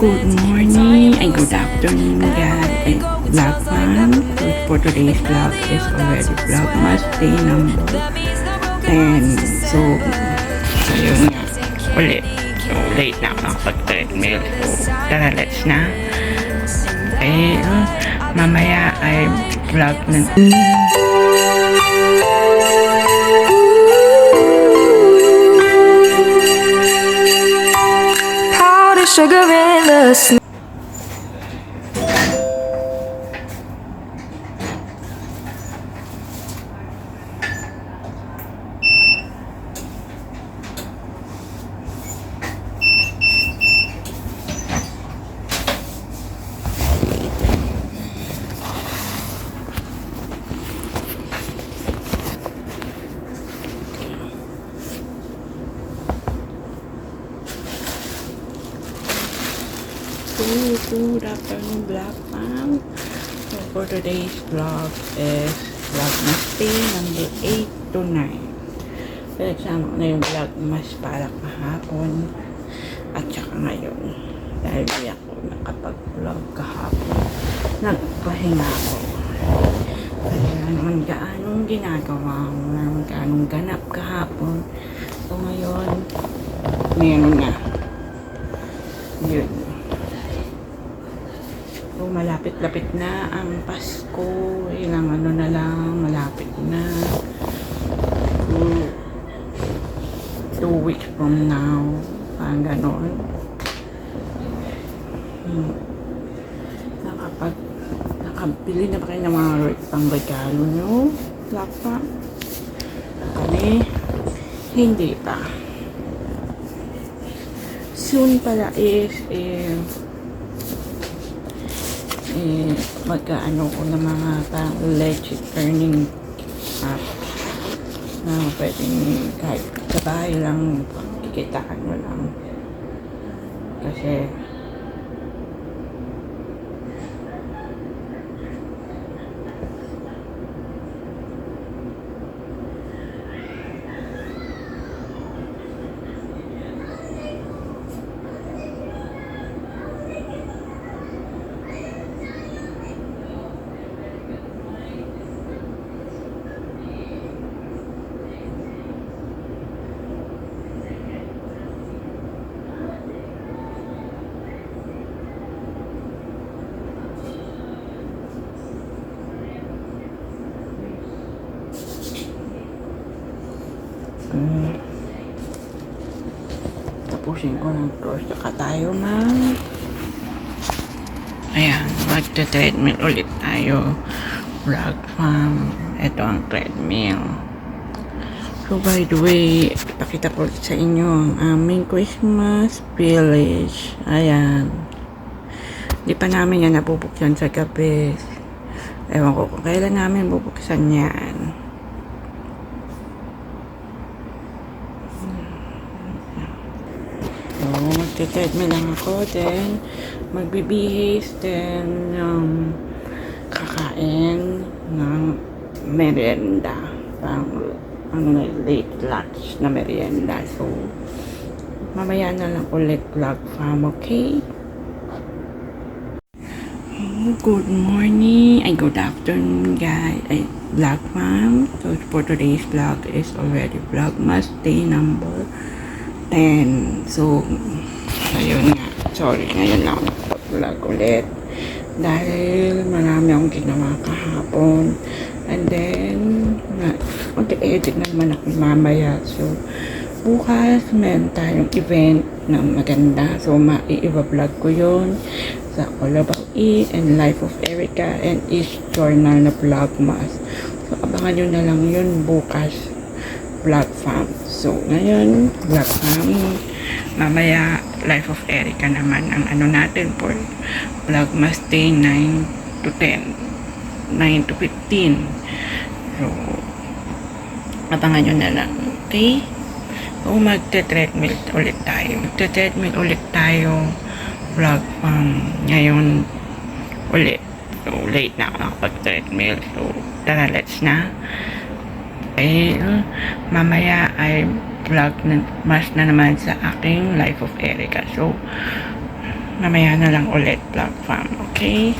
Good morning and good afternoon guys and vlogman. So for today's vlog is already vlogmas day number 10. So ayun nga ulit. So late na ako nakapag-treadmill. So tara, let's na. Okay, mamaya ay vlog na. Sugar in the snow. Good afternoon vlog fam. So for today's vlog is vlogmas day number 8 to 9. So nagsama ko na yung vlogmas para kahapon at saka ngayon. Dahil di ako nakapag-vlog kahapon, nagpahinga ako. Kaya naman gaanong ginagawa ko, naman gaanong ganap kahapon. So ngayon, meron na. Yun. So, malapit-lapit na ang Pasko. Ilang ano na lang, malapit na. 2 weeks from now. Parang ganon. Nakabili na ba kayo ng mga pang-regalo nyo? Laptop? Kami? Hindi pa. Soon pala is magkaano ko ng mga parang legit earning app na pwedeng kahit sa bahay lang kikitaan mo lang kasi tapusin ko ng course saka tayo ayan, magta-treadmill ulit tayo vlog fam. Ito ang treadmill. So by the way, ipakita ko ulit sa inyo ang aming Christmas village. Ayan, di pa namin yan nabubuksan sa gabi. Ewan ko kung kailan namin bubuksan yan. So, magte-treadmill lang ako, then magbibihis, then kakain ng merienda, pang late lunch na merienda. So, mamaya na lang ulit vlog fam, okay? Good morning and good afternoon guys, vlog fam. So, for today's vlog is already vlogmas day number 10. So, ayun nga. Sorry, ngayon lang nakapag-vlog ulit. Dahil marami akong ginawa kahapon. And then, mag-edit naman ako mamaya. So, bukas, meron tayong event na maganda. So, i-vlog ko yun sa All About It and Life of Erica and East Journal na vlogmas. So, abangan nyo na lang yun bukas. Vlog fam. So, ngayon, vlog fam. Mamaya, Life of Erica naman ang ano natin for vlogmas day 9 to 10. 9 to 15. So, abangan nyo na lang. Okay? So, magte-treadmill ulit tayo. Magte-treadmill ulit tayo. Vlog fam. Ngayon, ulit. So, late na ako nakapag-treadmill. So, tara, let's na. Okay, mamaya ay vlog na mas na naman sa aking Life of Erica. So, Mamaya na lang ulit, Vlog Fam. Okay?